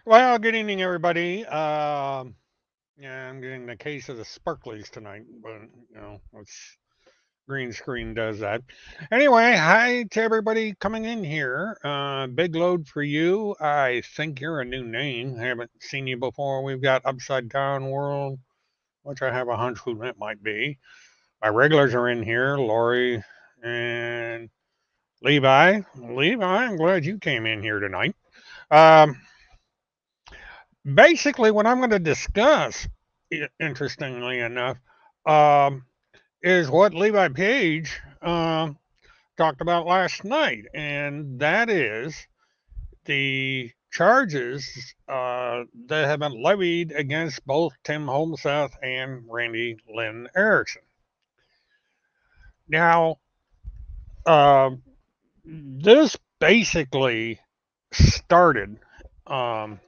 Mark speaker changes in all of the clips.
Speaker 1: Well, good evening, everybody. Yeah, I'm getting the case of the sparklies tonight, but it's green screen does that. Anyway, hi to everybody coming in here. Big load for you. I think you're a new name. I haven't seen you before. We've got Upside Down World, which I have a hunch who that might be. My regulars are in here, Lori and Levi. Levi, I'm glad you came in here tonight. Um, Basically, what I'm going to discuss, interestingly enough, um, is what Levi Page talked about last night, and that is the charges that have been levied against both Tim Holmseth and Randy Lynn Erickson. Now, uh, this basically started um,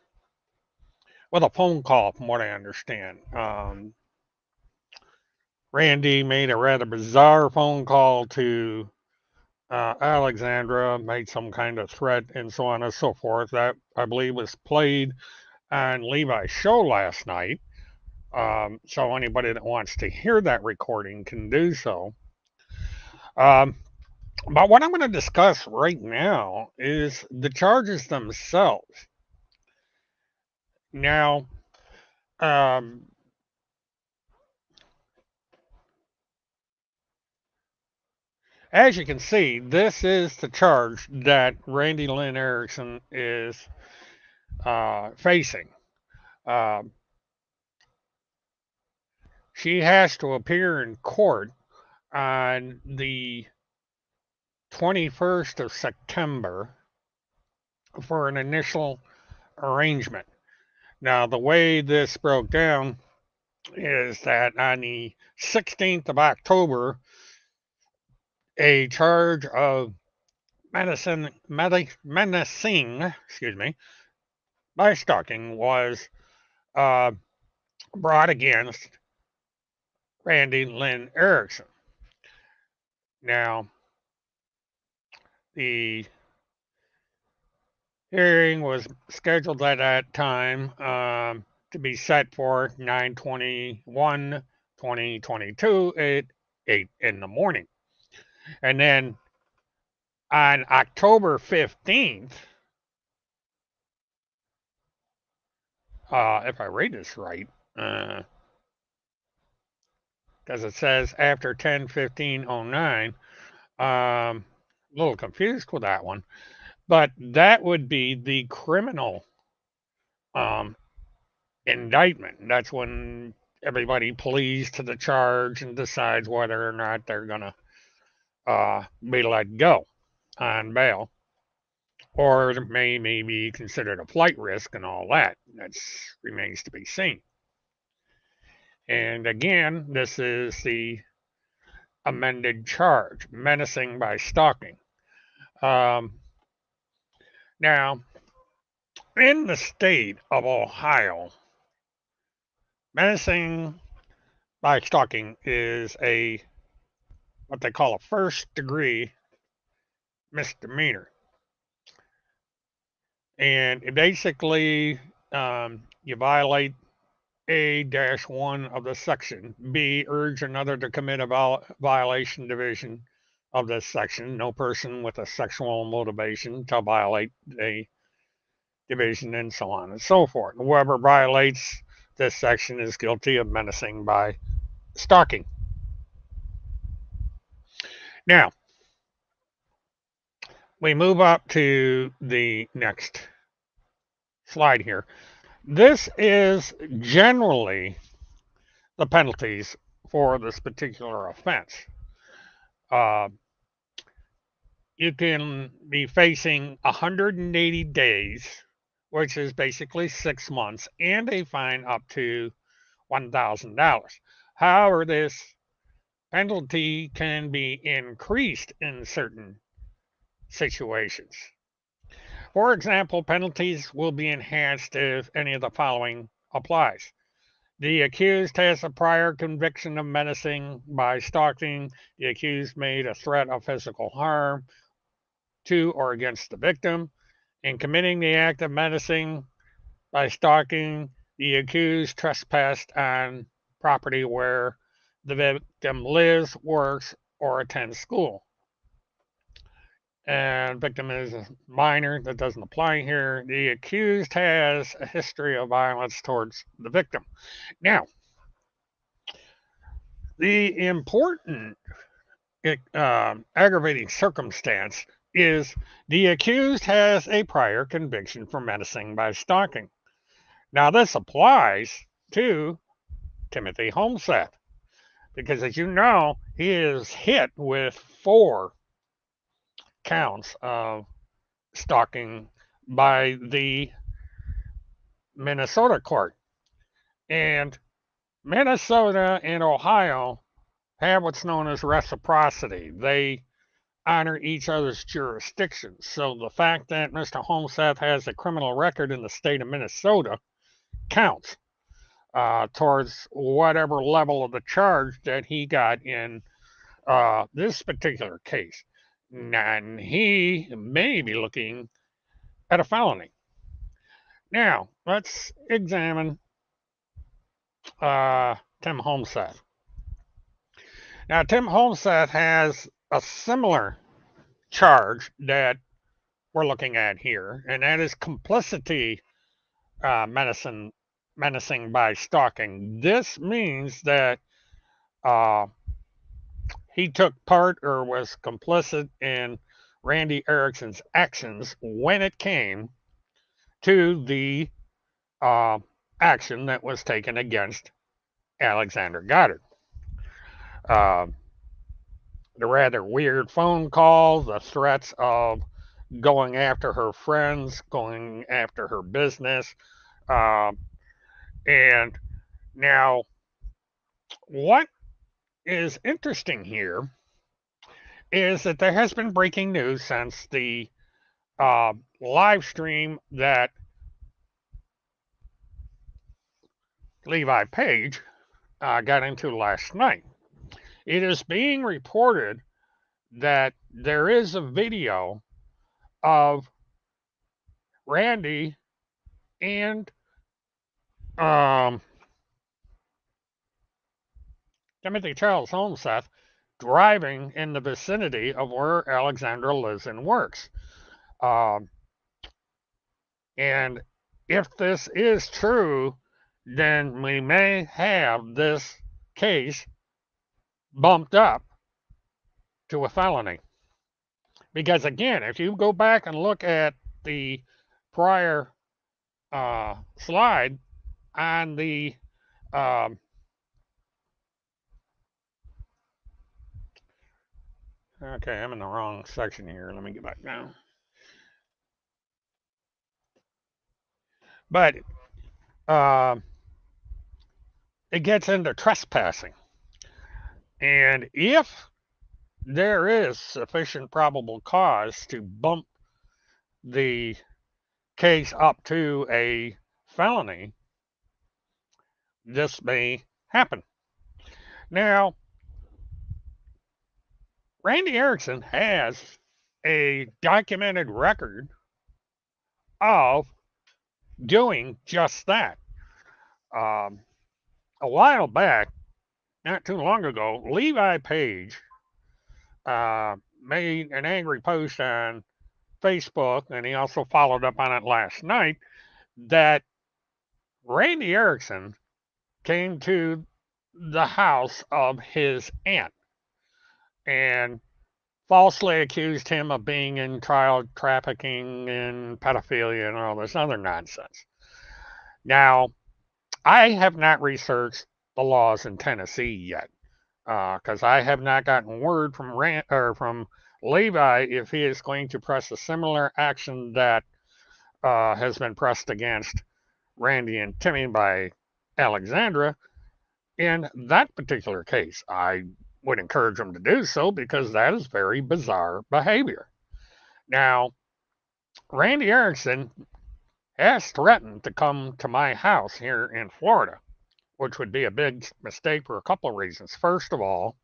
Speaker 1: with a phone call, from what I understand. Randy made a rather bizarre phone call to Alexandra, made some kind of threat, and so on and so forth. That I believe was played on Levi's show last night. So anybody that wants to hear that recording can do so. Um, but what I'm going to discuss right now is the charges themselves. Now, um, as you can see, this is the charge that Randy Lynn Erickson is facing. Um, she has to appear in court on the 21st of September for an initial arraignment. Now, the way this broke down is that on the 16th of October, a charge of menacing, by stalking was uh, brought against Randy Lynn Erickson. Now, the hearing was scheduled at that time to be set for 9/21/2022 at 8 in the morning. And then on October 15th, if I read this right, because it says after 10/15/09, a little confused with that one, but that would be the criminal um, indictment. That's when everybody pleads to the charge and decides whether or not they're going to be let go on bail, or it may be considered a flight risk and all that. That remains to be seen. And again, this is the amended charge, menacing by stalking. Um, Now, in the state of Ohio, menacing by stalking is a what they call a first degree misdemeanor. And basically, you violate A-1 of the section. B, urge another to commit a violation division of this section. No person with a sexual motivation to violate a division, and so on and so forth. Whoever violates this section is guilty of menacing by stalking. Now, we move up to the next slide here. This is generally the penalties for this particular offense. Uh, you can be facing 180 days, which is basically 6 months, and a fine up to $1,000. However, this penalty can be increased in certain situations. For example, penalties will be enhanced if any of the following applies. The accused has a prior conviction of menacing by stalking. The accused made a threat of physical harm to or against the victim. In committing the act of menacing, By stalking, the accused trespassed on property where the victim lives, works, or attends school. And victim is a minor, that doesn't apply here. The accused has a history of violence towards the victim. Now, the important aggravating circumstance is the accused has a prior conviction for menacing by stalking. Now, this applies to Timothy Homseth because, as you know, he is hit with 4 counts of stalking by the Minnesota court. And Minnesota and Ohio have what's known as reciprocity. They honor each other's jurisdictions. So the fact that Mr. Homseth has a criminal record in the state of Minnesota counts towards whatever level of the charge that he got in this particular case. And he may be looking at a felony. Now, let's examine Tim Homseth. Now, Tim Homseth has a similar charge that we're looking at here, and that is complicity menacing by stalking. This means that uh, he took part or was complicit in Randy Erickson's actions when it came to the uh, action that was taken against Alexander Goddard. Uh, the rather weird phone calls, the threats of going after her friends, going after her business. Uh, and now, what is interesting here is that there has been breaking news since the live stream that Levi Page got into last night. It is being reported that there is a video of Randy and um, Timothy Charles Homseth driving in the vicinity of where Alexandra lives and works. Um, and if this is true, then we may have this case bumped up to a felony. Because again, if you go back and look at the prior slide on the um, okay, I'm in the wrong section here. Let me get back down. But uh, it gets into trespassing. And if there is sufficient probable cause to bump the case up to a felony, this may happen. Now, Randy Erickson has a documented record of doing just that. Um, a while back, not too long ago, Levi Page made an angry post on Facebook, and he also followed up on it last night, that Randy Erickson came to the house of his aunt and falsely accused him of being in child trafficking and pedophilia and all this other nonsense. Now, I have not researched the laws in Tennessee yet because I have not gotten word from Levi if he is going to press a similar action that has been pressed against Randy and Timmy by Alexandra in that particular case. I would encourage him to do so because that is very bizarre behavior. Now, Randy Erickson has threatened to come to my house here in Florida, which would be a big mistake for a couple of reasons. First of all,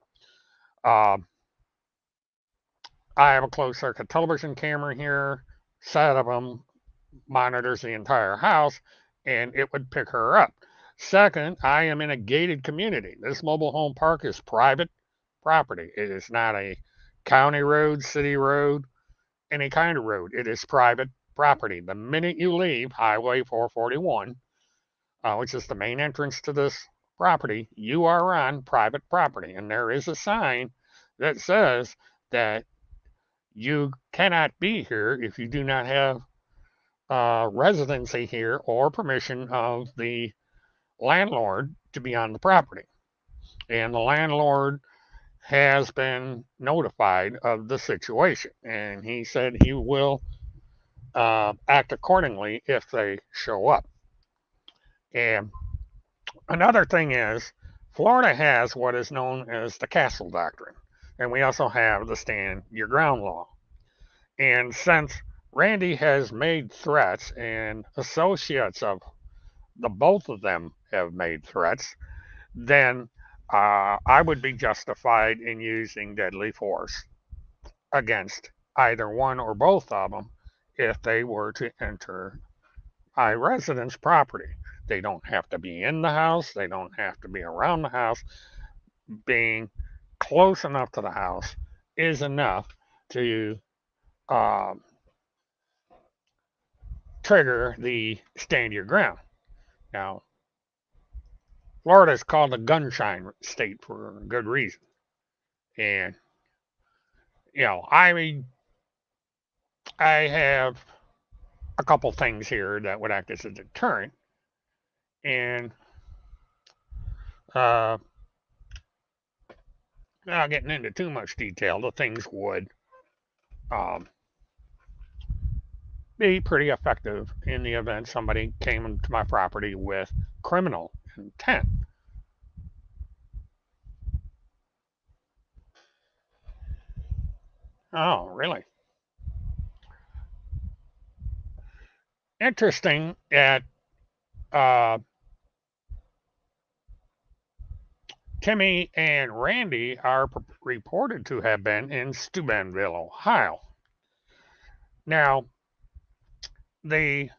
Speaker 1: uh, I have a closed circuit television camera here, set of them monitors the entire house. and it would pick her up. Second, I am in a gated community. This mobile home park is private property. It is not a county road, city road, any kind of road. It is private property. The minute you leave Highway 441, which is the main entrance to this property, you are on private property. And there is a sign that says that you cannot be here if you do not have residency here or permission of the landlord to be on the property. And the landlord has been notified of the situation, and he said he will act accordingly if they show up. And another thing is, Florida has what is known as the castle doctrine, and we also have the stand your ground law. And since Randy has made threats, and associates of the both of them have made threats, then I would be justified in using deadly force against either one or both of them if they were to enter my residence property. They don't have to be in the house, they don't have to be around the house. Being close enough to the house is enough to uh, trigger the stand your ground. Now, Florida is called a gunshine state for good reason. And, I mean, I have a couple things here that would act as a deterrent. And uh, without getting into too much detail, the things would um, be pretty effective in the event somebody came into my property with criminal intent. Oh, really? Interesting that uh, Timmy and Randy are reported to have been in Steubenville, Ohio. Now, the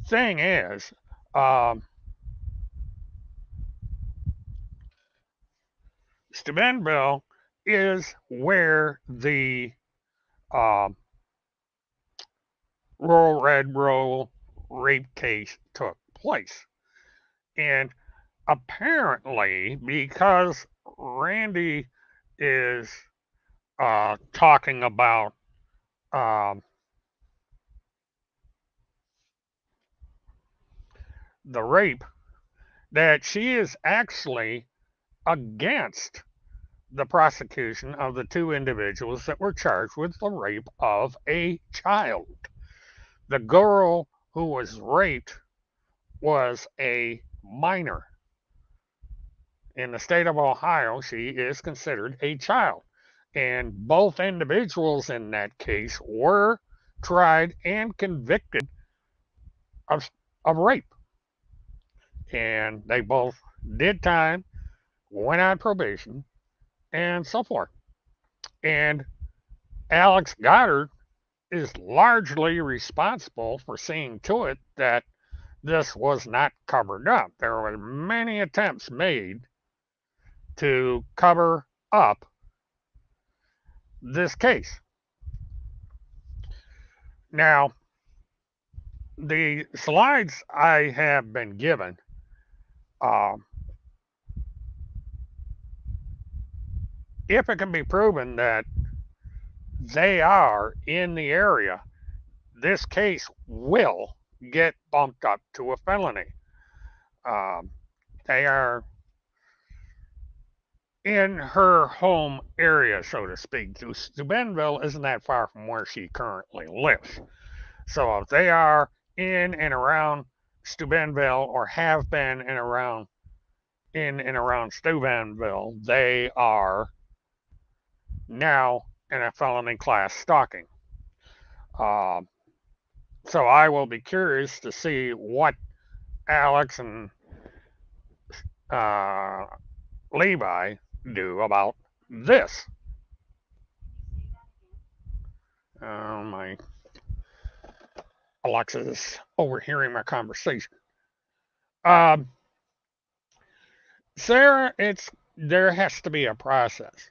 Speaker 1: thing is, um, Steubenville is where the um, rural rape case took place. And apparently, because Randy is talking about um, the rape, that she is actually against the prosecution of the two individuals that were charged with the rape of a child. The girl who was raped was a minor. In the state of Ohio, she is considered a child. And both individuals in that case were tried and convicted of, of rape. And they both did time, went on probation, and so forth. And Alex Goddard is largely responsible for seeing to it that this was not covered up. There were many attempts made to cover up this case. Now, the slides I have been given, uh, if it can be proven that they are in the area, this case will get bumped up to a felony. Um, they are in her home area, so to speak. Steubenville isn't that far from where she currently lives. So if they are in and around Steubenville or have been in and around Steubenville, they are now in a felony class stalking. Uh, so I will be curious to see what Alex and uh, Levi do about this. My Alexa's overhearing my conversation. Um, Sarah, there has to be a process.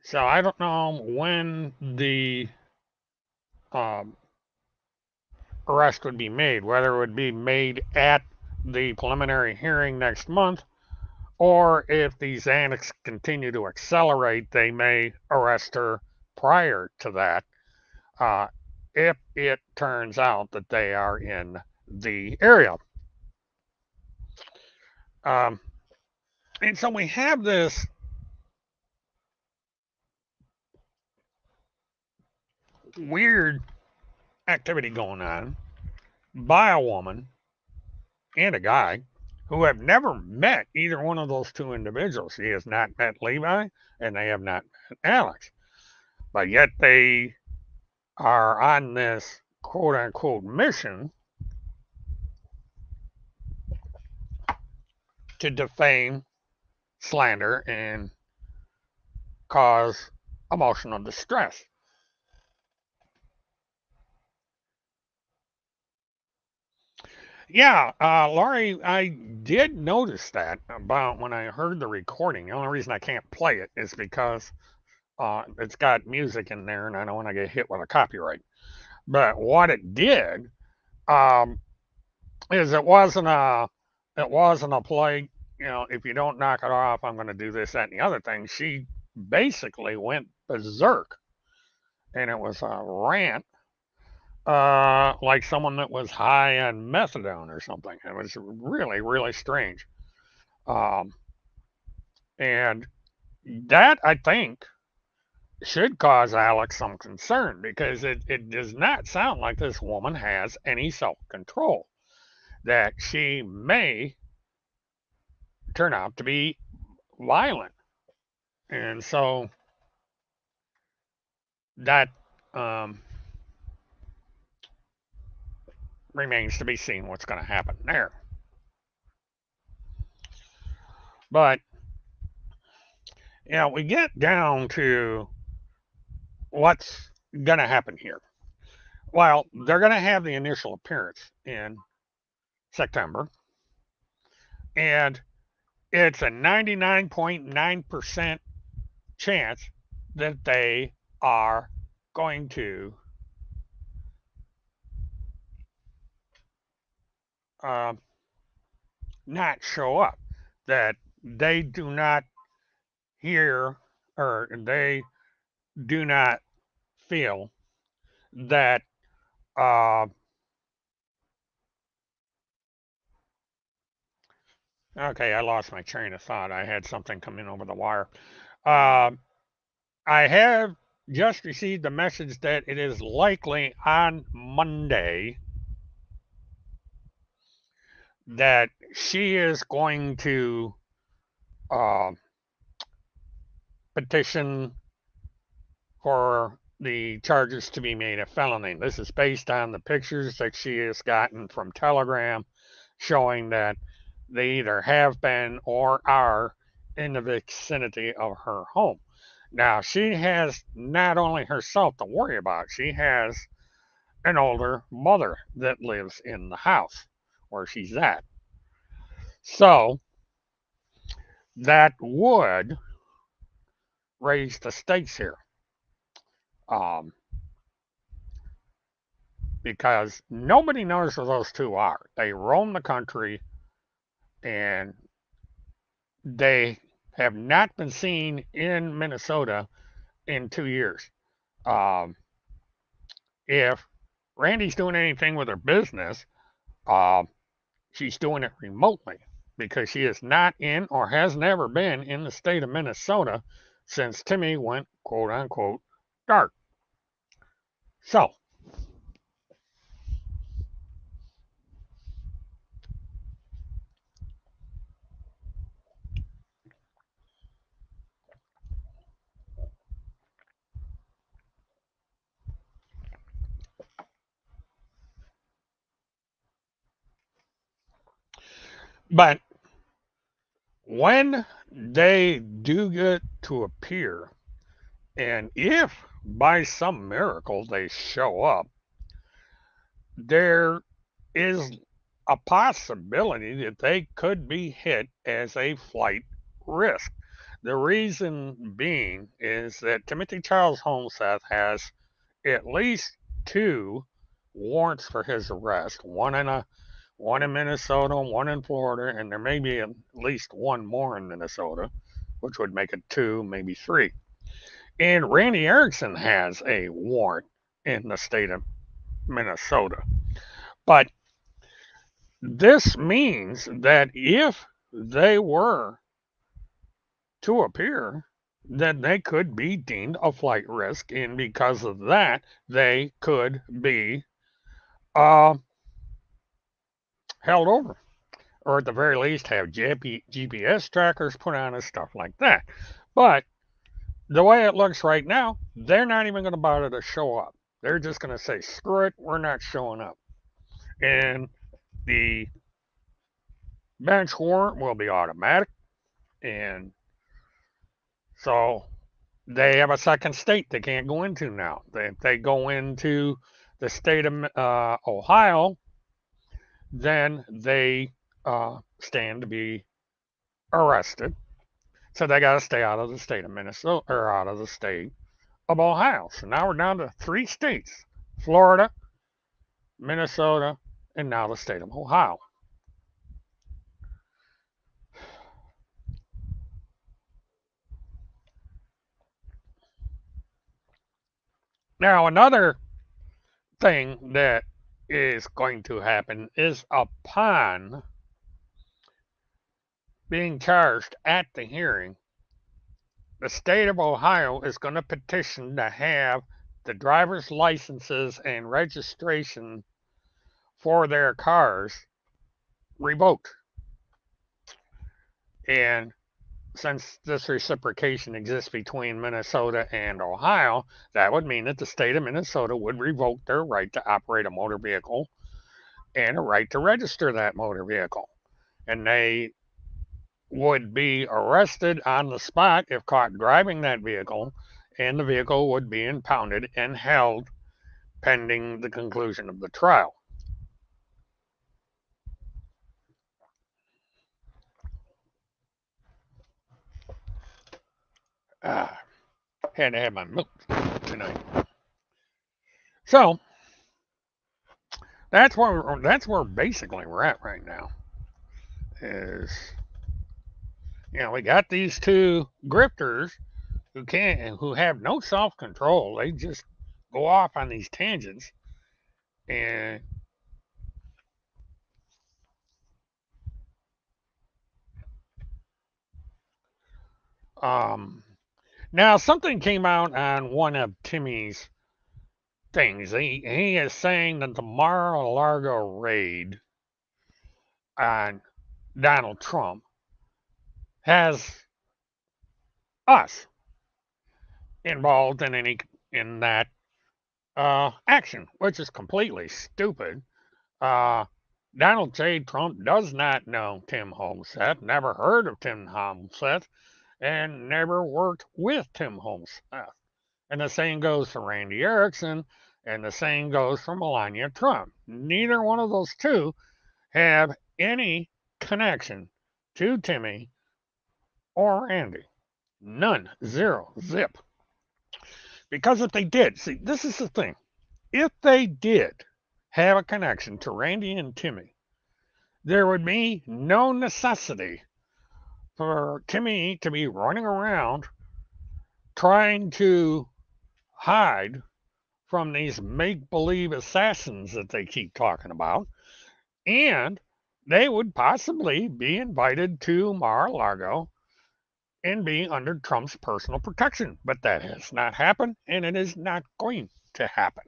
Speaker 1: So I don't know when the um, arrest would be made, whether it would be made at the preliminary hearing next month, or if these annex continue to accelerate, they may arrest her prior to that, uh, if it turns out that they are in the area. Um, and so we have this weird activity going on by a woman and a guy who have never met either one of those two individuals. He has not met Levi, and they have not met Alex. But yet they are on this quote unquote mission to defame, slander, and cause emotional distress. Yeah, Laurie, I did notice that about when I heard the recording. The only reason I can't play it is because it's got music in there, and I don't want to get hit with a copyright. But what it did um, is it wasn't a play. You know, if you don't knock it off, I'm going to do this, that, and the other thing. She basically went berserk, and it was a rant, like someone that was high on methadone or something. It was really, really strange. Um, and that, I think, should cause Alex some concern because it does not sound like this woman has any self control, that she may turn out to be violent. And so that um, remains to be seen what's going to happen there. But, we get down to what's going to happen here. Well, they're going to have the initial appearance in September, and it's a 99.9% chance that they are going to uh, not show up, that they do not hear or they do not feel that. Uh, okay, I lost my train of thought. I had something come in over the wire. Uh, I have just received a message that it is likely on Monday that she is going to uh, petition for the charges to be made a felony. This is based on the pictures that she has gotten from Telegram showing that they either have been or are in the vicinity of her home. Now, she has not only herself to worry about, she has an older mother that lives in the house where she's at. So, that would raise the stakes here. Um, because nobody knows where those two are. They roam the country and they have not been seen in Minnesota in 2 years. Um, if Randy's doing anything with her business, uh, she's doing it remotely because she is not in or has never been in the state of Minnesota since Timmy went quote unquote dark. So, but when they do get to appear And if by some miracle they show up, there is a possibility that they could be hit as a flight risk. The reason being is that Timothy Charles Homeseth has at least two warrants for his arrest, one in Minnesota, one in Florida, and there may be at least one more in Minnesota, which would make it two, maybe three. And Randy Erickson has a warrant in the state of Minnesota. But this means that if they were to appear, then they could be deemed a flight risk, and because of that, they could be uh, held over, or at the very least have GPS trackers put on and stuff like that. But the way it looks right now, they're not even going to bother to show up. They're just going to say, screw it, we're not showing up. And the bench warrant will be automatic. And so they have a second state they can't go into now. If they go into the state of Ohio, then they stand to be arrested. So they got to stay out of the state of Minnesota or out of the state of Ohio. So now we're down to three states: Florida, Minnesota, and now the state of Ohio. Now, another thing that is going to happen is upon being charged at the hearing, the state of Ohio is going to petition to have the driver's licenses and registration for their cars revoked. And since this reciprocation exists between Minnesota and Ohio, that would mean that the state of Minnesota would revoke their right to operate a motor vehicle and a right to register that motor vehicle. And they would be arrested on the spot if caught driving that vehicle, and the vehicle would be impounded and held pending the conclusion of the trial. Ah, had to have my milk tonight. So that's where basically we're at right now. Is we got these two grifters who have no self control. They just go off on these tangents, and now something came out on one of Timmy's things. He is saying that the Mar-a-Lago raid on Donald Trump has us involved in that action, which is completely stupid. Donald J. Trump does not know Tim Homeseth, never heard of Tim Homeseth, and never worked with Tim Homeseth. And the same goes for Randy Erickson, and the same goes for Melania Trump. Neither one of those two have any connection to Timmy or Randy. None. Zero. Zip. Because if they did, see, this is the thing. If they did have a connection to Randy and Timmy, there would be no necessity for Timmy to be running around trying to hide from these make believe assassins that they keep talking about. And they would possibly be invited to Mar a Lago and be under Trump's personal protection. But that has not happened, and it is not going to happen.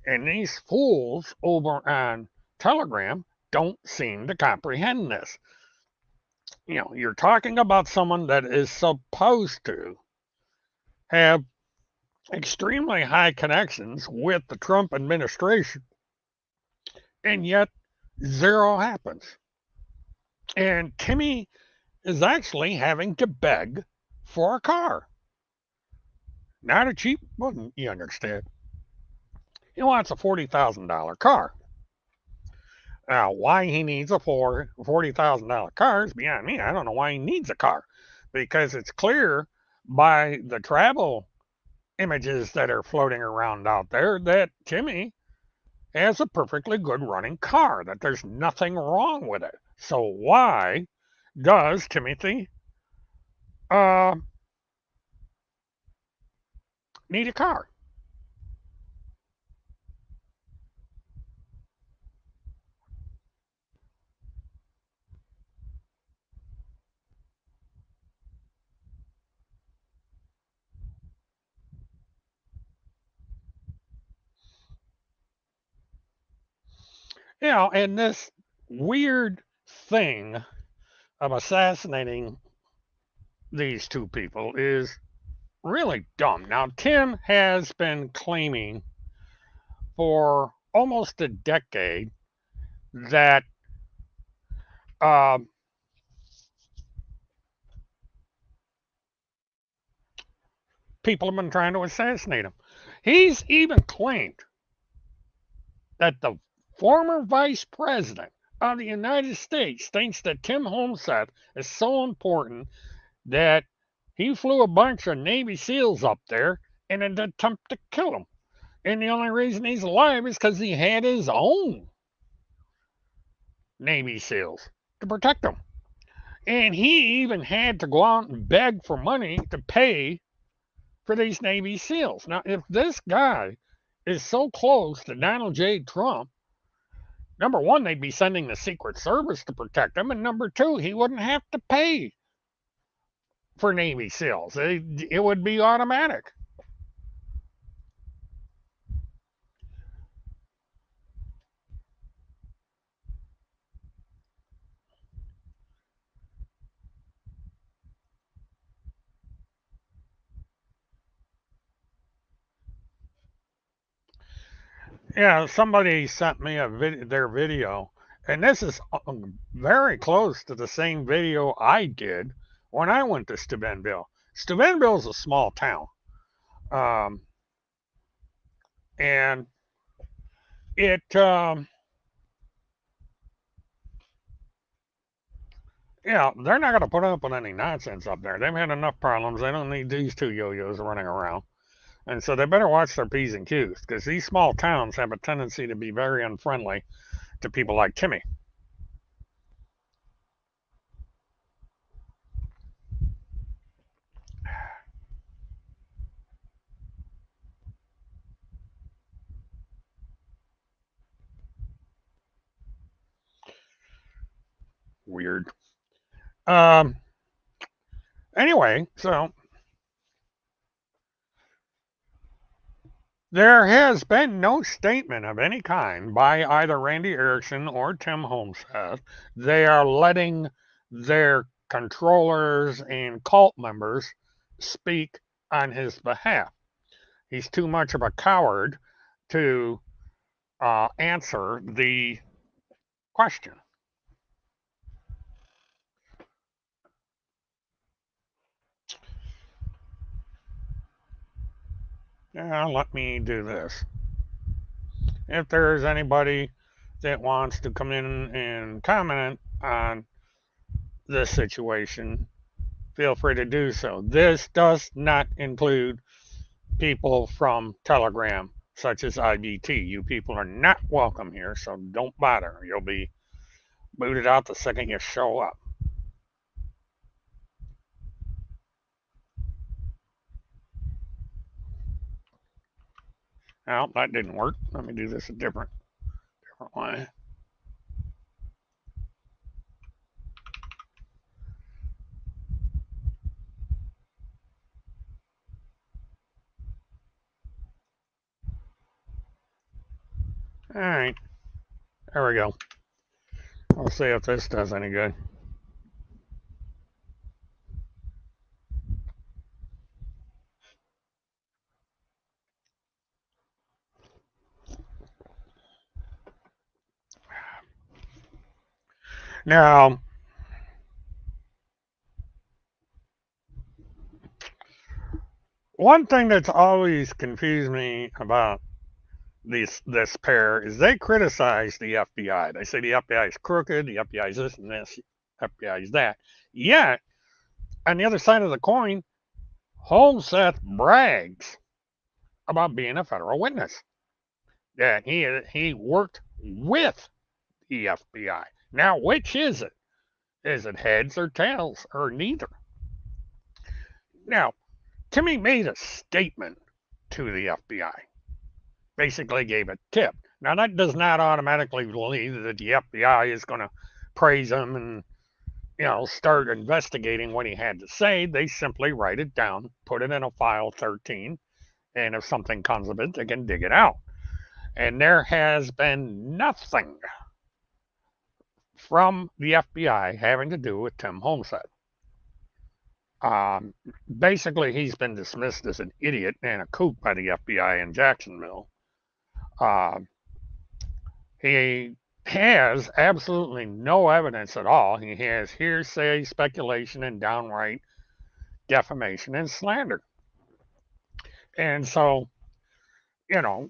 Speaker 1: And these fools over on Telegram don't seem to comprehend this. You're talking about someone that is supposed to have extremely high connections with the Trump administration, and yet zero happens. And Timmy is actually having to beg for a car. Not a cheap one, you understand. He wants a $40,000 car. Now, why he needs a $40,000 car is beyond me. I don't know why he needs a car, because it's clear by the travel images that are floating around out there that Timmy has a perfectly good running car, that there's nothing wrong with it. So why does Timothy uh, need a car? And this weird thing of assassinating these two people is really dumb. Now, Tim has been claiming for almost a decade that uh, people have been trying to assassinate him. He's even claimed that the former vice president of the United States thinks that Tim Homestead is so important that he flew a bunch of Navy SEALs up there in an attempt to kill him. And the only reason he's alive is because he had his own Navy SEALs to protect him. And he even had to go out and beg for money to pay for these Navy SEALs. Now, if this guy is so close to Donald J. Trump, number one, they'd be sending the Secret Service to protect him. And number two, he wouldn't have to pay for Navy SEALs, it would be automatic. Yeah, somebody sent me their video, and this is very close to the same video I did when I went to Steubenville. Steubenville is a small town, um, and it, they're not going to put up with any nonsense up there. They've had enough problems. They don't need these two yo-yos running around, and so they better watch their p's and q's, because these small towns have a tendency to be very unfriendly to people like Timmy. Weird. Um, anyway, so there has been no statement of any kind by either Randy Erickson or Tim Homestead. They are letting their controllers and cult members speak on his behalf. He's too much of a coward to answer the question. Now, let me do this. If there's anybody that wants to come in and comment on this situation, feel free to do so. This does not include people from Telegram, such as IBT. You people are not welcome here, so don't bother. You'll be booted out the second you show up. Well, that didn't work. Let me do this a different way. All right, there we go. We'll see if this does any good. Now, One thing that's always confused me about this pair is they criticize the FBI. They say the FBI is crooked, the FBI is this and this, FBI is that. Yet, on the other side of the coin, Holmseth brags about being a federal witness. That he worked with the FBI. Now, which is it? Is it heads or tails or neither? Now, Timmy made a statement to the FBI, basically gave a tip. Now, that does not automatically believe that the FBI is going to praise him and start investigating what he had to say. They simply write it down, put it in a file 13, and if something comes of it, they can dig it out. And there has been nothing from the FBI having to do with Tim Homestead. Um, Basically, he's been dismissed as an idiot and a kook by the FBI in Jacksonville. Uh, he has absolutely no evidence at all. He has hearsay, speculation, and downright defamation and slander. And so, you know,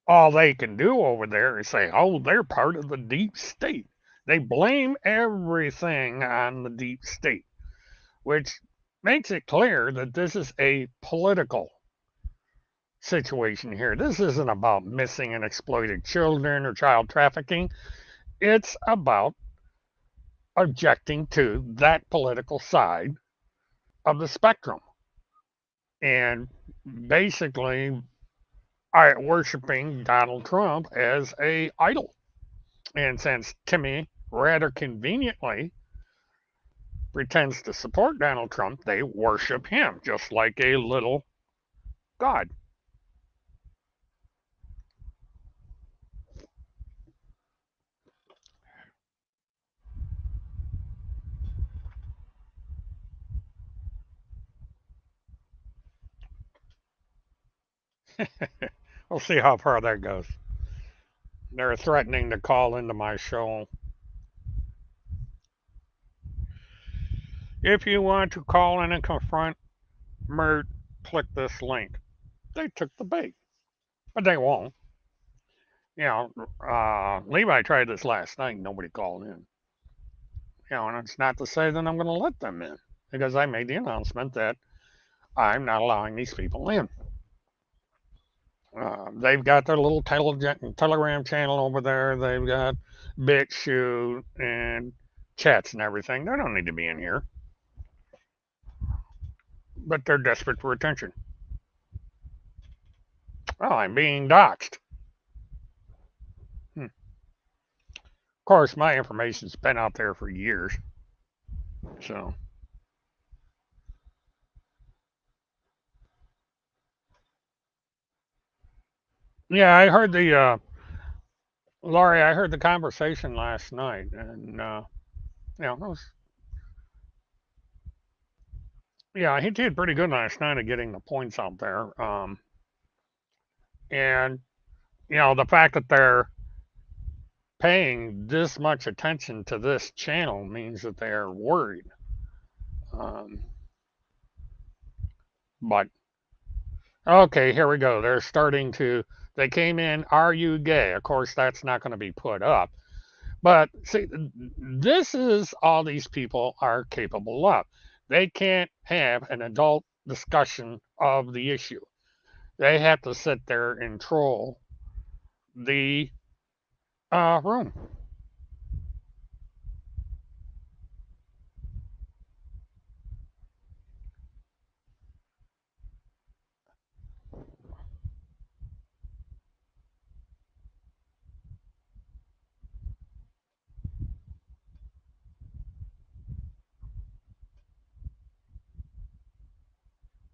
Speaker 1: all they can do over there is say, oh, they're part of the deep state. They blame everything on the deep state, which makes it clear that this is a political situation here. This isn't about missing and exploited children or child trafficking. It's about objecting to that political side of the spectrum and basically worshiping Donald Trump as a idol. And since Timmy rather conveniently pretends to support Donald Trump, they worship him just like a little god. We'll see how far that goes. They're threatening to call into my show. If you want to call in and confront Mert, click this link. They took the bait, but they won't. Levi tried this last night. Nobody called in. And it's not to say that I'm going to let them in because I made the announcement that I'm not allowing these people in. They've got their little Telegram channel over there. They've got BitChute and chats and everything. They don't need to be in here, but they're desperate for attention. Oh, I'm being doxxed. Of course, my information's been out there for years. So, yeah, I heard Laurie, I heard the conversation last night, and, it was, yeah, he did pretty good last night at getting the points out there. And, the fact that they're paying this much attention to this channel means that they're worried. Um, but okay, here we go. They came in, are you gay? Of course, that's not going to be put up. But see, this is all these people are capable of. They can't have an adult discussion of the issue. They have to sit there and troll the room.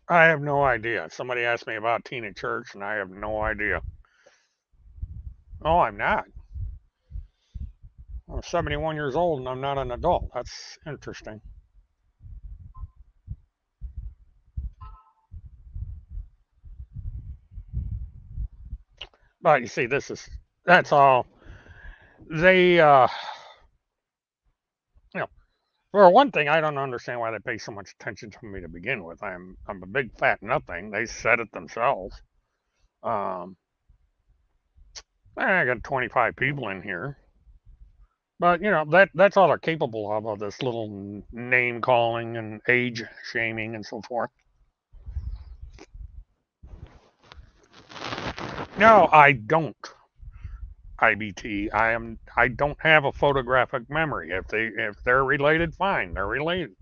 Speaker 1: I have no idea. Somebody asked me about Tina Church, and I have no idea. Oh, I'm not. I'm 71 years old and I'm not an adult. That's interesting. But you see, that's all. They, you know, For one thing, I don't understand why they pay so much attention to me to begin with. I'm a big fat nothing. They said it themselves. Um, I got 25 people in here, but that's all they're capable of this little name calling and age shaming and so forth. No, I don't. IBT. I don't have a photographic memory. If they're related, fine. They're related.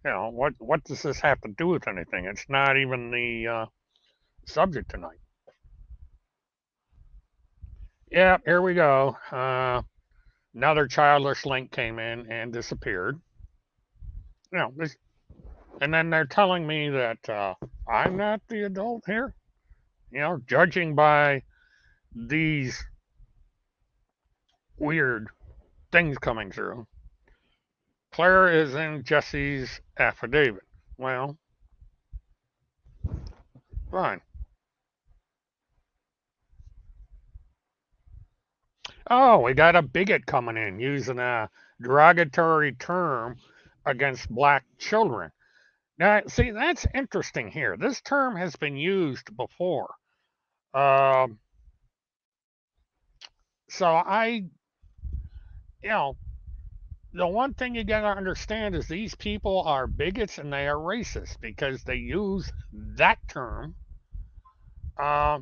Speaker 1: What does this have to do with anything? It's not even the subject tonight. Yeah, here we go. Another childish link came in and disappeared. This, and then they're telling me that I'm not the adult here. Judging by these weird things coming through. Claire is in Jesse's affidavit. Well, fine. Oh, we got a bigot coming in using a derogatory term against black children. Now, see, that's interesting here. This term has been used before. Um, so you know, the one thing you got to understand is these people are bigots and they are racist because they use that term. Uh,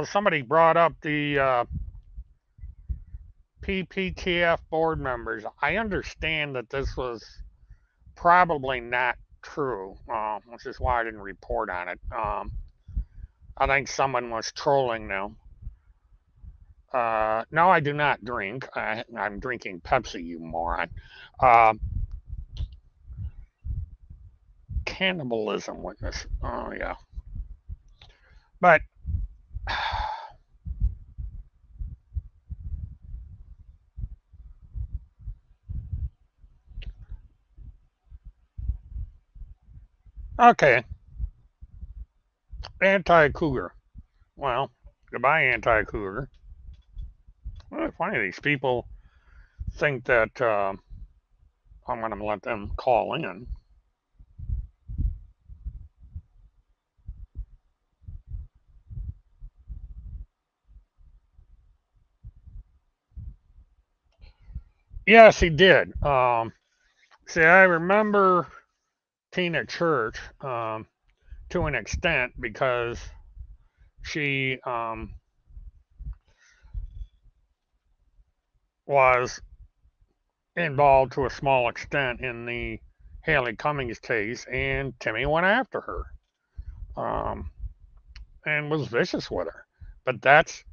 Speaker 1: Somebody brought up the PPTF board members. I understand that this was probably not true, which is why I didn't report on it. I think someone was trolling them. No, I do not drink. I'm drinking Pepsi, you moron. Uh, Cannibalism witness. Oh, yeah. But, okay. Anti cougar. Well, goodbye, anti cougar. Well, funny, these people think that I'm going to let them call in. Yes, he did. See, I remember Tina Church to an extent because she was involved to a small extent in the Haley Cummings case, and Timmy went after her and was vicious with her. But that's,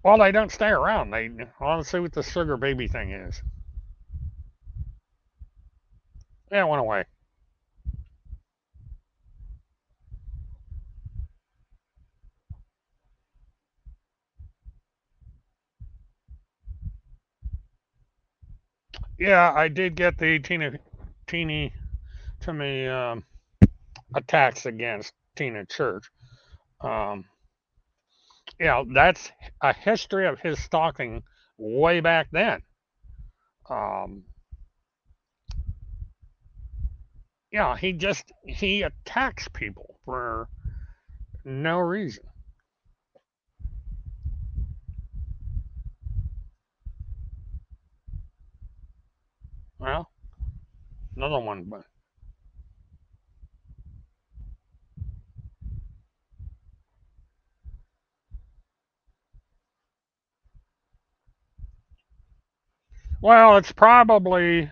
Speaker 1: well, they don't stay around. They want to see what the sugar baby thing is. Yeah, it went away. Yeah, I did get the teeny Timmy attacks against Tina Church. Um, that's a history of his stalking way back then. Um, he attacks people for no reason. Well, another one, but well, it's probably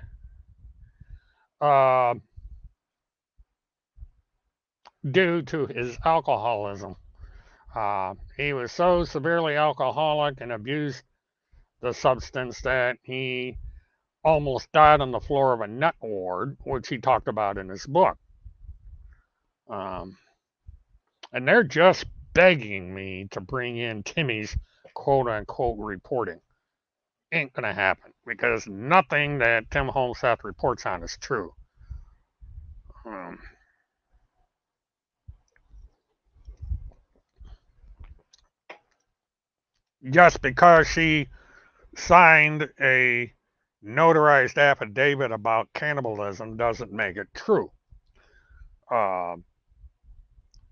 Speaker 1: uh, due to his alcoholism. He was so severely alcoholic and abused the substance that he almost died on the floor of a nut ward, which he talked about in his book. Um, and they're just begging me to bring in Timmy's quote unquote reporting. Ain't gonna happen because nothing that Tim Holmseth reports on is true. Um, just because she signed a notarized affidavit about cannibalism doesn't make it true. Uh,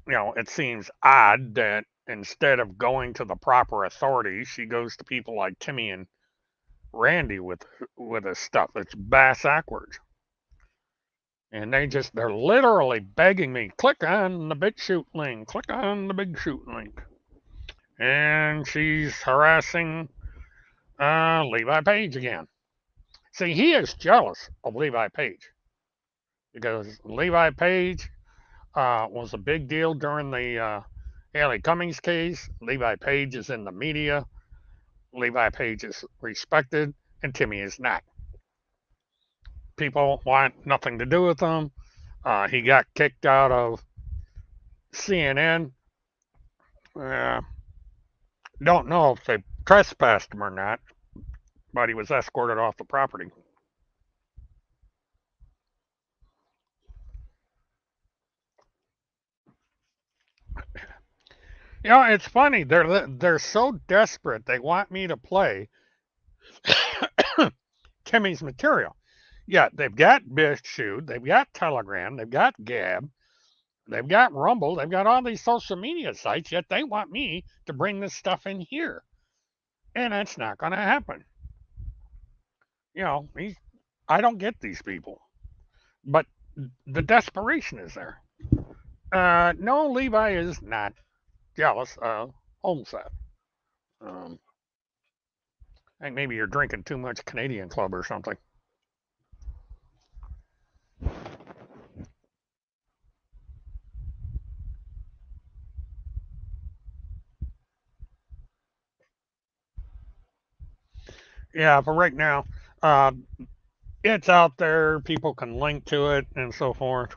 Speaker 1: it seems odd that instead of going to the proper authorities, she goes to people like Timmy and Randy with this stuff. It's bass backwards. And they're literally begging me, click on the BitChute link, click on the BitChute link. And she's harassing Levi Page again. See, he is jealous of Levi Page because Levi Page was a big deal during the Haley Cummings case. Levi Page is in the media. Levi Page is respected, and Timmy is not. People want nothing to do with him. He got kicked out of CNN. Uh, don't know if they trespassed him or not, but he was escorted off the property. It's funny. They're so desperate. They want me to play Timmy's material. Yeah, they've got BitChute, they've got Telegram, they've got Gab, they've got Rumble, they've got all these social media sites. Yet they want me to bring this stuff in here, and that's not going to happen. You know, I don't get these people, but the desperation is there. No, Levi is not jealous of Homestead. Um, I think maybe you're drinking too much Canadian Club or something. Yeah, but right now, uh, it's out there. People can link to it and so forth.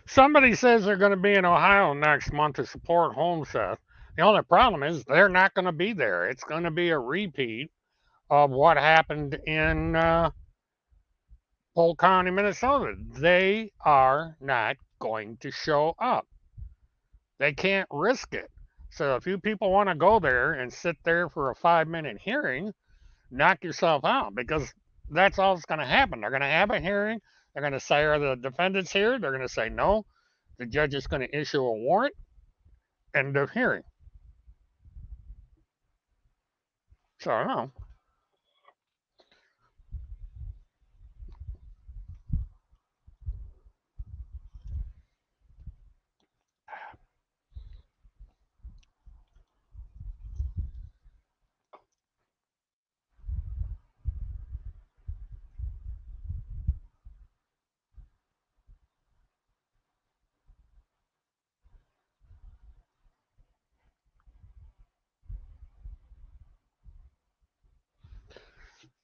Speaker 1: Somebody says they're going to be in Ohio next month to support Homestead. The only problem is they're not going to be there. It's going to be a repeat of what happened in Polk County, Minnesota. They are not going to show up. They can't risk it. So if you people want to go there and sit there for a 5 minute hearing, knock yourself out because that's all that's going to happen. They're going to have a hearing. They're going to say, are the defendants here? They're going to say no. The judge is going to issue a warrant. End of hearing. So I don't know.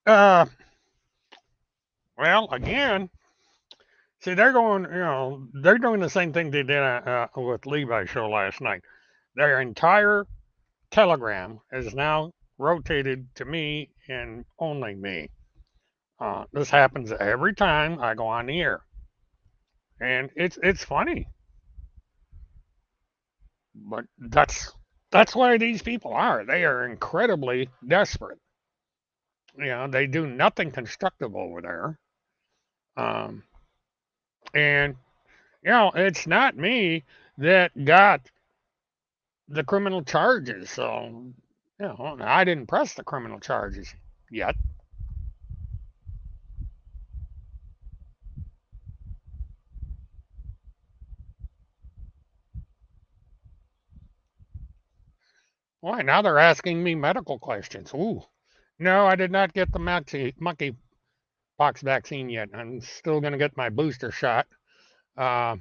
Speaker 1: Uh, well, again, see, they're doing the same thing they did with Levi's show last night. Their entire telegram is now rotated to me and only me. This happens every time I go on the air, and it's funny, but that's why these people are. They are incredibly desperate. They do nothing constructive over there. Um, and it's not me that got the criminal charges. So, I didn't press the criminal charges yet. Why? Now they're asking me medical questions. Ooh. No, I did not get the monkey pox vaccine yet. I'm still going to get my booster shot uh,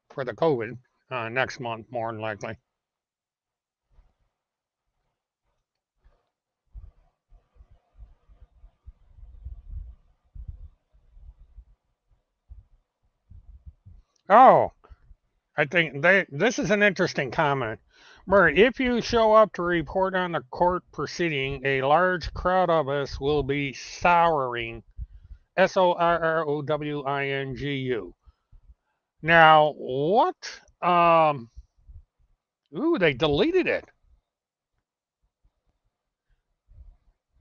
Speaker 1: for the COVID next month, more than likely. Oh, this is an interesting comment. Murray, if you show up to report on the court proceeding, a large crowd of us will be sorrowing. Sorrowingu. Now, what? Ooh, they deleted it.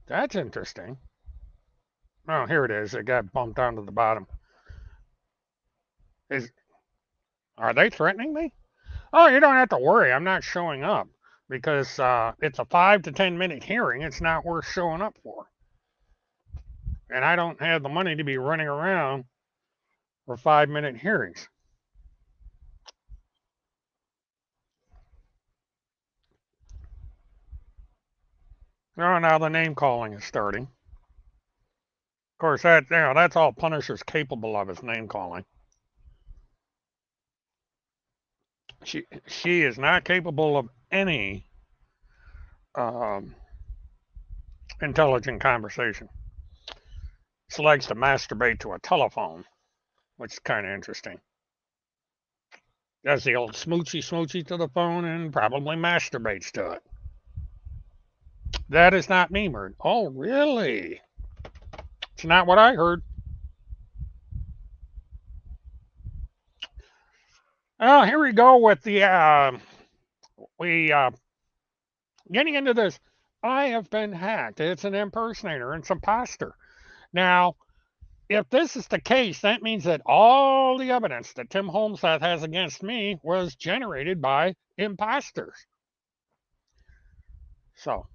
Speaker 1: That's interesting. Oh, here it is. It got bumped down to the bottom. Is Are they threatening me? Oh, you don't have to worry. I'm not showing up because it's a 5 to 10 minute hearing. It's not worth showing up for, and I don't have the money to be running around for 5 minute hearings. Oh, now the name calling is starting. Of course, that's all Punisher's capable of is name calling. She is not capable of any um, intelligent conversation. She likes to masturbate to a telephone, which is kind of interesting. Does the old smoochy smoochy to the phone and probably masturbates to it. That is not me, Mert. Oh, really? It's not what I heard. Oh, here we go with the we getting into this. I have been hacked. It's an impersonator. It's an imposter. Now, if this is the case, that means that all the evidence that Tim Holmesat has against me was generated by imposters. So,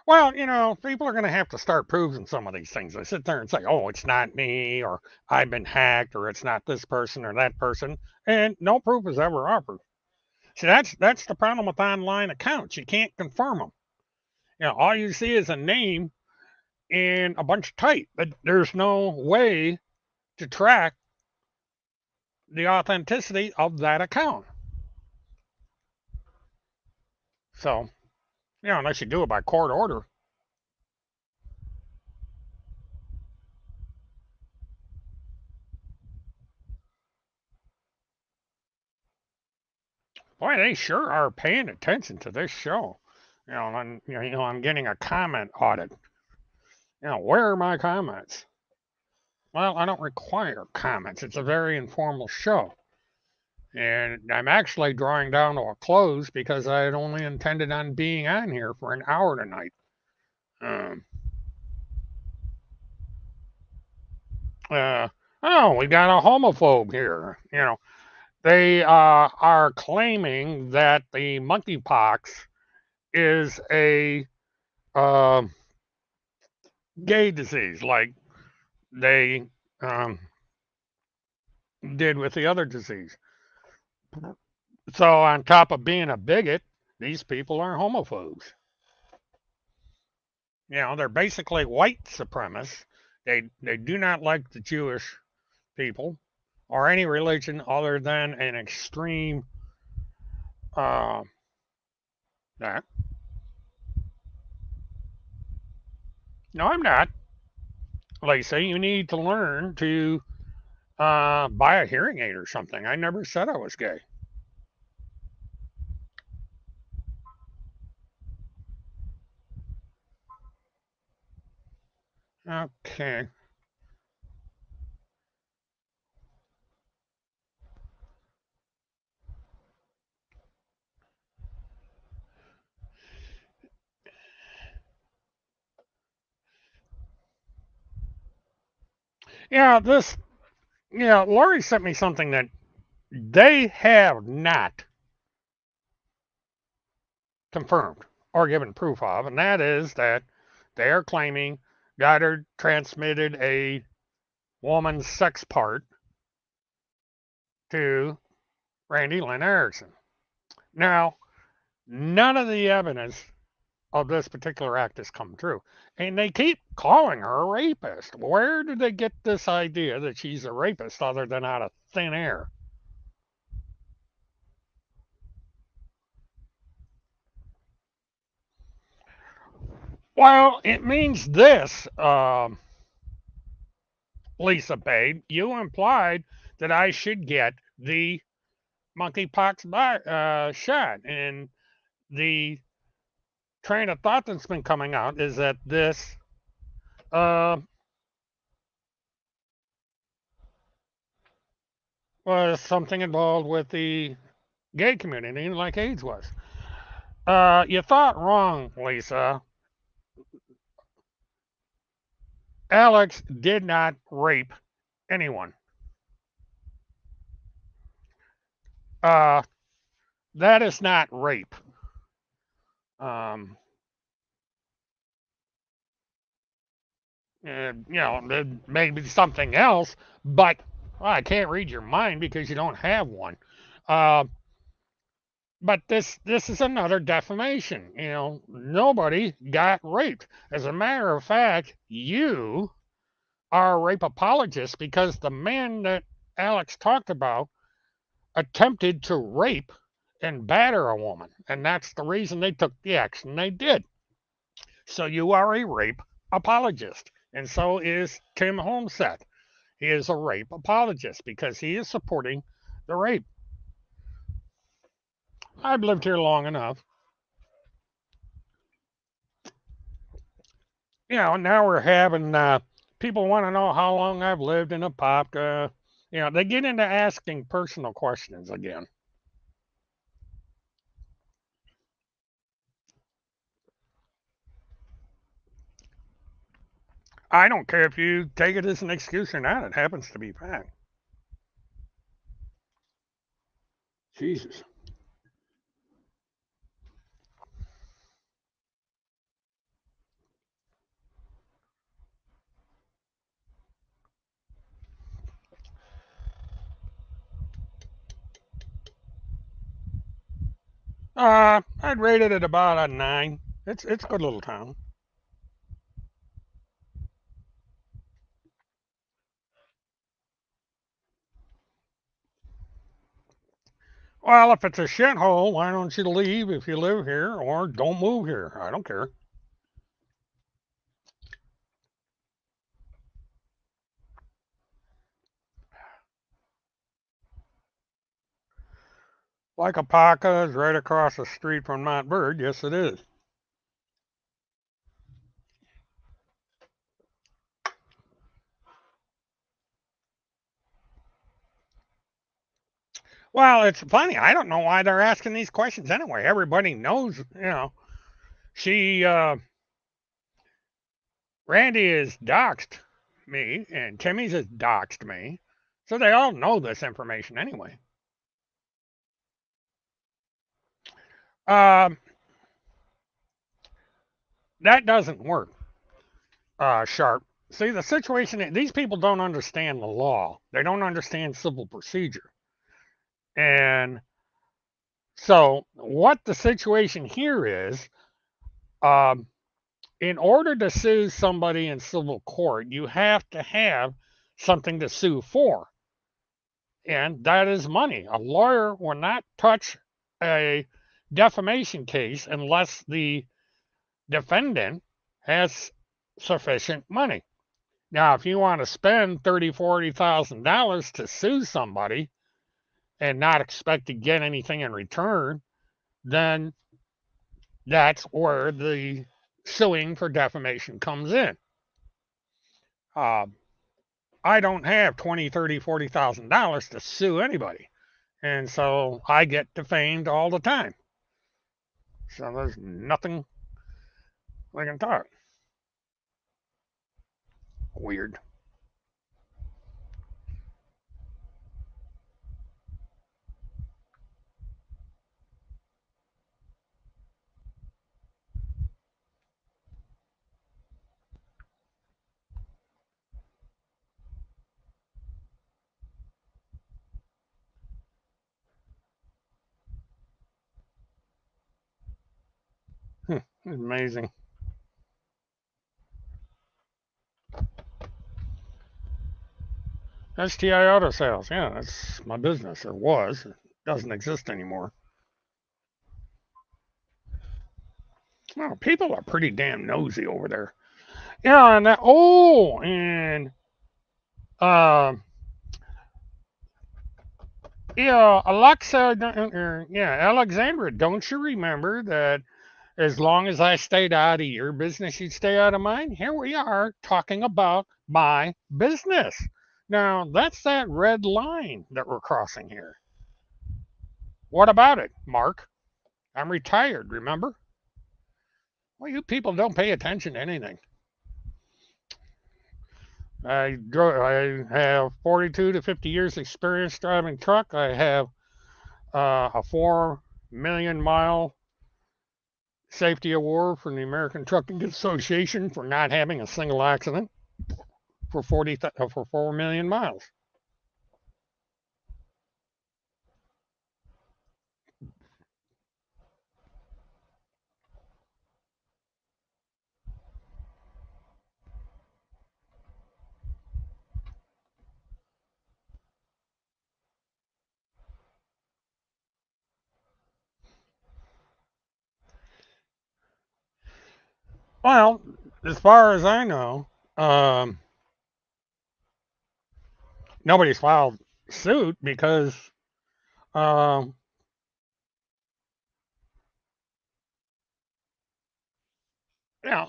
Speaker 1: well, people are going to have to start proving some of these things. They sit there and say, "Oh, it's not me," or "I've been hacked," or "It's not this person or that person," and no proof is ever offered. See, that's the problem with online accounts. You can't confirm them. All you see is a name and a bunch of type, but there's no way to track the authenticity of that account. So, unless you do it by court order. Boy, they sure are paying attention to this show. I'm getting a comment audit. Where are my comments? Well, I don't require comments. It's a very informal show. And I'm actually drawing down to a close because I had only intended on being on here for an hour tonight. Um, uh, oh, we got a homophobe here. They are claiming that the monkeypox is a uh, gay disease, like they um, did with the other disease. So, on top of being a bigot, these people are homophobes. They're basically white supremacists. They do not like the Jewish people or any religion other than an extreme uh, that. No, I'm not. Lacey, you need to learn to buy a hearing aid or something. I never said I was gay. Okay. Yeah, Lori sent me something that they have not confirmed or given proof of, and that is that they are claiming Goddard transmitted a woman's sex part to Randy Lynn Erickson. Now, none of the evidence of this particular act has come true. And they keep calling her a rapist. Where did they get this idea that she's a rapist other than out of thin air? Well, it means this, Lisa Page. You implied that I should get the monkeypox shot. And the train of thought that's been coming out is that this uh, was something involved with the gay community, like AIDS was. You thought wrong, Lisa. Alex did not rape anyone. Uh, that is not rape. Um, maybe something else, but well, I can't read your mind because you don't have one. Uh, but this is another defamation. Nobody got raped. As a matter of fact, you are a rape apologist because the man that Alex talked about attempted to rape and batter a woman, and that's the reason they took the action they did. So you are a rape apologist, and so is Tim Homestead. He is a rape apologist because he is supporting the rape. I've lived here long enough. Now we're having people want to know how long I've lived in a pop. They get into asking personal questions again. I don't care if you take it as an excuse or not. It happens to be fact. Jesus. I'd rate it at about a 9. It's a good little town. Well, if it's a shithole, why don't you leave if you live here or don't move here? I don't care. Like Apaka is right across the street from Montbird. Yes, it is. Well, it's funny. I don't know why they're asking these questions anyway. Everybody knows. She, Randy has doxed me, and Timmy's has doxed me. So they all know this information anyway. Um, that doesn't work, Sharp. See, the situation, these people don't understand the law. They don't understand civil procedure. And so, what the situation here is, um, in order to sue somebody in civil court, you have to have something to sue for, and that is money. A lawyer will not touch a defamation case unless the defendant has sufficient money. Now, if you want to spend $30,000 to $40,000 to sue somebody and not expect to get anything in return, then that's where the suing for defamation comes in. Uh, I don't have 20, 30, $40,000 to sue anybody, and so I get defamed all the time. So there's nothing I can talk. Weird. Amazing. STI Auto Sales. Yeah, that's my business, or was. It doesn't exist anymore. Oh, people are pretty damn nosy over there. Yeah, and that, oh, and uh, yeah, Alexa, yeah, Alexandra, don't you remember that as long as I stayed out of your business, you'd stay out of mine? Here we are talking about my business. Now, that's that red line that we're crossing here. What about it, Mark? I'm retired, remember? Well, you people don't pay attention to anything. I have 42 to 50 years experience driving truck. I have a 4 million mile safety award from the American Trucking Association for not having a single accident for 4 million miles. Well, as far as I know, um, nobody's filed suit because, um,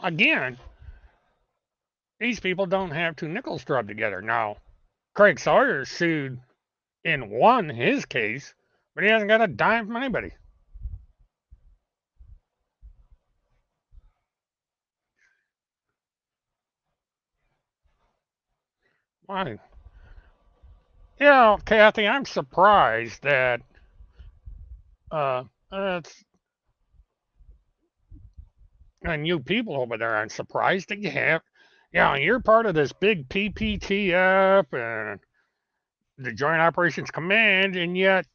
Speaker 1: again, these people don't have two nickels to rub together. Now, Craig Sawyer sued and won his case, but he hasn't got a dime from anybody. Why? Kathy, I'm surprised that it's and you people over there. I'm surprised that you have. Yeah, you're part of this big PPTF and the Joint Operations Command, and yet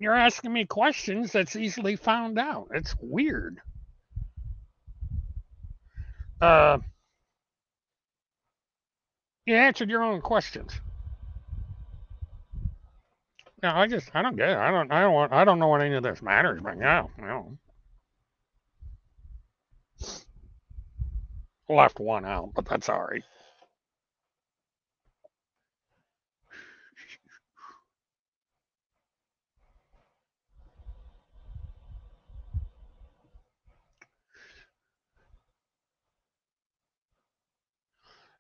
Speaker 1: you're asking me questions that's easily found out. It's weird. Uh, you answered your own questions. No, I don't get it. I don't know what any of this matters, but yeah, left one out, but that's all right.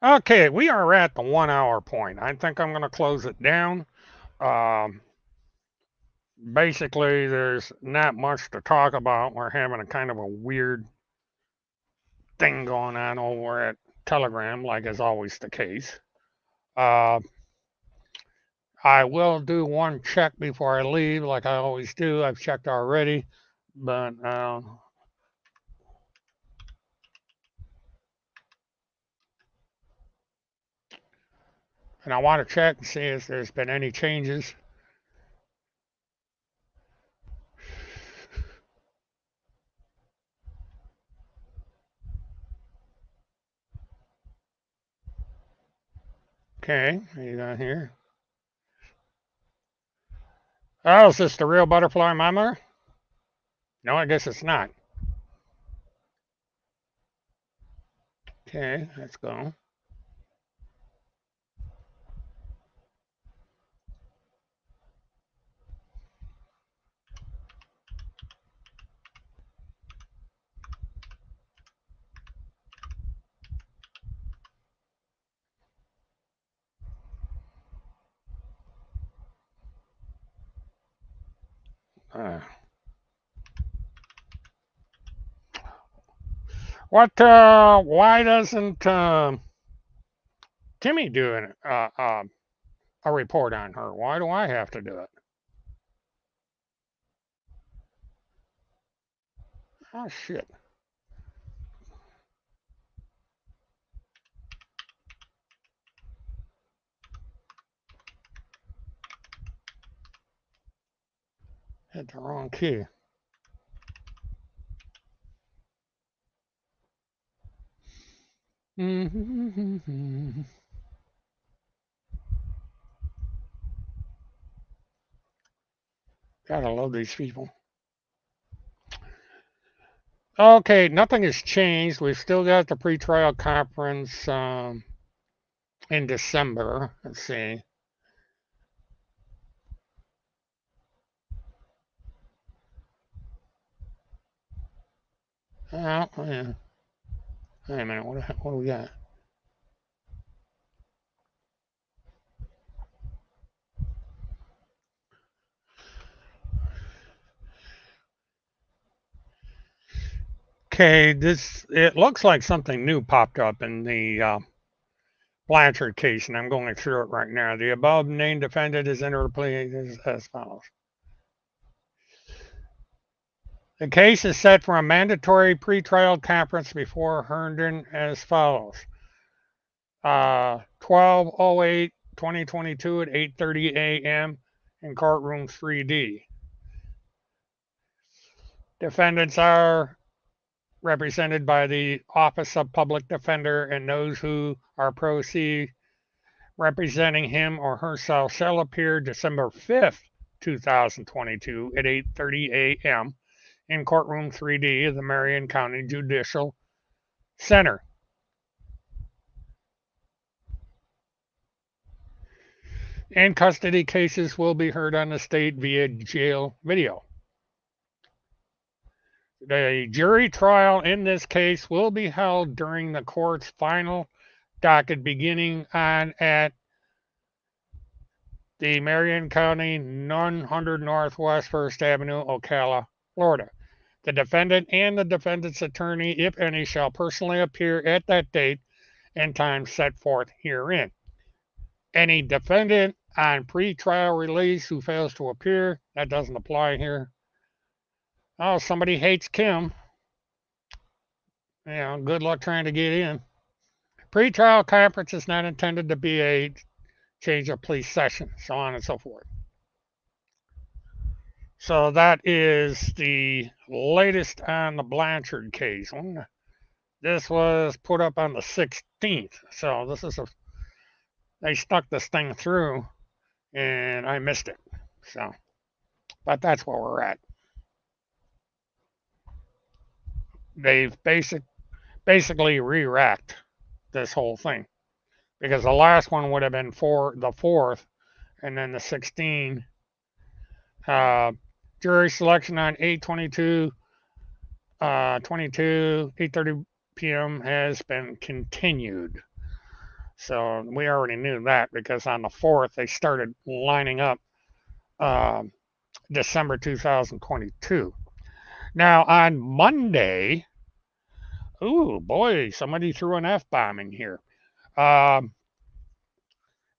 Speaker 1: Okay, we are at the 1 hour point. I think I'm going to close it down. Um, Basically, there's not much to talk about. We're having a kind of a weird thing going on over at Telegram, like is always the case. Uh, I will do one check before I leave, like I always do. I've checked already, but and I want to check and see if there's been any changes. Okay, what you got here? Oh, is this the real butterfly mama? No, I guess it's not. Okay, let's go. Uh, why doesn't Timmy do a report on her? Why do I have to do it? Oh, shit. Hit the wrong key. Gotta love these people. Okay, nothing has changed. We've still got the pretrial conference in December. Let's see. Yeah. Wait a minute. What do we got? Okay, this it looks like something new popped up in the Blanchard case, and I'm going through it right now. The above named defendant is entered a plea as follows. The case is set for a mandatory pretrial conference before Herndon as follows. 12/08/2022 at 8:30 a.m. in courtroom 3D. Defendants are represented by the Office of Public Defender, and those who are pro se representing him or herself shall appear December 5th, 2022 at 8:30 a.m. in courtroom 3D of the Marion County Judicial Center. And custody cases will be heard on the state via jail video. The jury trial in this case will be held during the court's final docket beginning on at the Marion County 100 Northwest 1st Avenue, Ocala, Florida. The defendant and the defendant's attorney, if any, shall personally appear at that date and time set forth herein. Any defendant on pretrial release who fails to appear, that doesn't apply here. Oh, somebody hates Kim. Good luck trying to get in. Pretrial conference is not intended to be a change of plea session, so on and so forth. So that is the latest on the Blanchard case. This was put up on the 16th, so they stuck this thing through, and I missed it. So, but that's where we're at. They've basically re-racked this whole thing because the last one would have been for the 4th, and then the 16. Jury selection on 8/22, 8:30 p.m. has been continued. So we already knew that because on the 4th they started lining up December 2022. Now on Monday, ooh boy, somebody threw an F bomb in here. On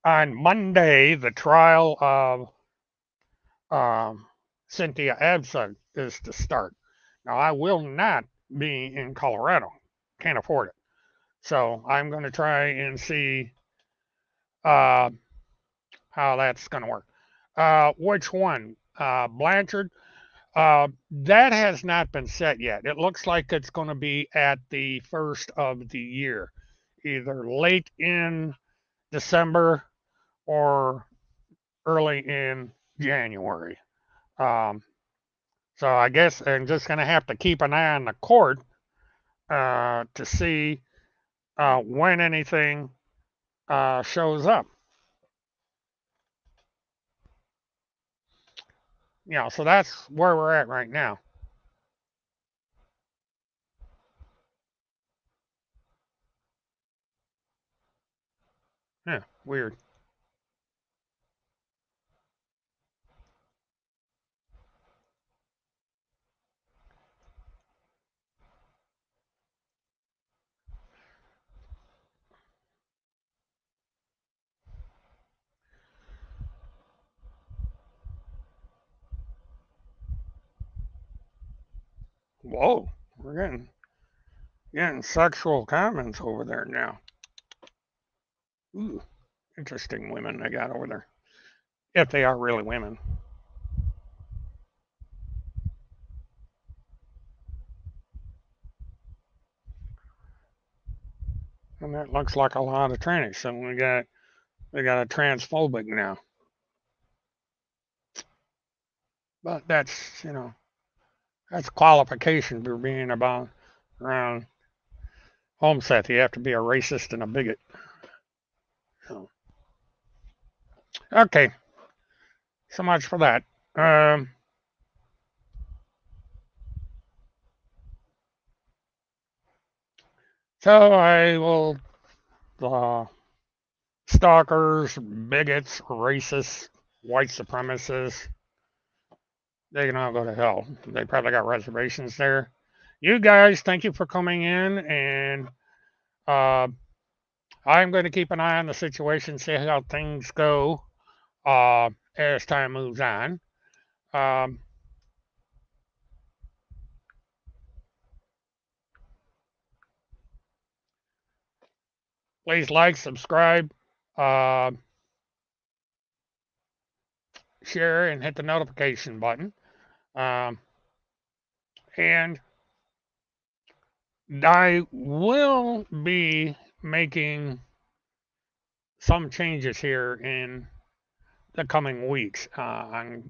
Speaker 1: Monday, the trial of Cynthia Absa is to start. Now, I will not be in Colorado. Can't afford it. So I'm going to try and see how that's going to work. Which one? Blanchard? That has not been set yet. It looks like it's going to be at the first of the year, either late in December or early in January. Um, so I guess I'm just going to have to keep an eye on the court to see when anything shows up. So that's where we're at right now. Yeah, weird. Whoa, we're getting sexual comments over there now. Ooh, interesting women they got over there. If they are really women. And that looks like a lot of trannies. So we got a transphobic now. But that's that's qualification for being about around Homestead. You have to be a racist and a bigot. So, okay, so much for that. So I will uh, stalkers, bigots, racists, white supremacists. They can all go to hell. They probably got reservations there. You guys, thank you for coming in, and uh, I'm going to keep an eye on the situation, see how things go as time moves on. Um, please like, subscribe, uh, share, and hit the notification button. Um, and I will be making some changes here in the coming weeks. I'm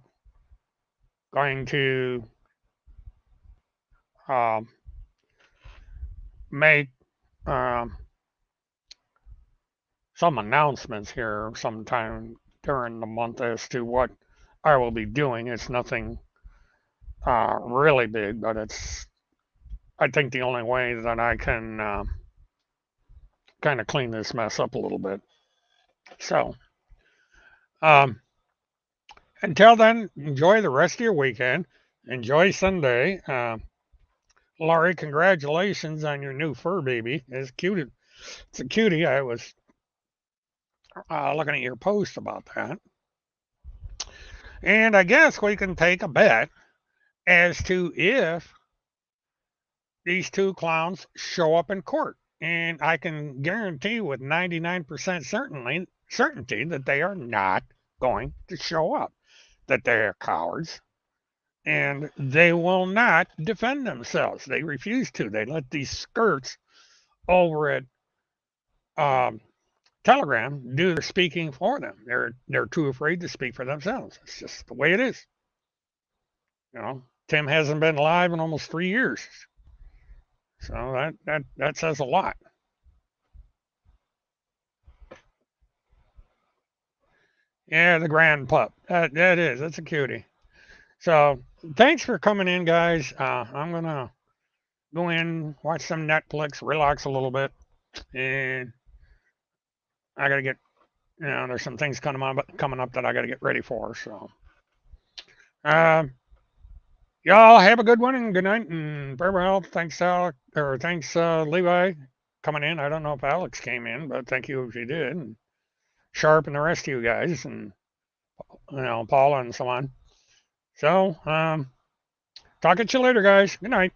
Speaker 1: going to uh, make um, some announcements here sometime during the month as to what I will be doing. It's nothing really big, but it's, I think, the only way that I can kind of clean this mess up a little bit. So, um, until then, enjoy the rest of your weekend. Enjoy Sunday. Laurie, congratulations on your new fur baby. It's cute. It's a cutie. I was looking at your post about that. And I guess we can take a bet as to if these two clowns show up in court. And I can guarantee with 99% certainty that they are not going to show up, that they are cowards, and they will not defend themselves. They refuse to. They let these skirts over at um, Telegram do their speaking for them. They're too afraid to speak for themselves. It's just the way it is. Tim hasn't been live in almost 3 years, so that says a lot. Yeah, the grand pup. That is. That's a cutie. So thanks for coming in, guys. I'm gonna go in, watch some Netflix, relax a little bit, and I gotta get. There's some things coming up that I gotta get ready for. So, um, y'all have a good one and good night and farewell. Thanks, Alec, or thanks, Levi, coming in. I don't know if Alex came in, but thank you if you did. And Sharp and the rest of you guys, and Paula and so on. So, talk at you later, guys. Good night.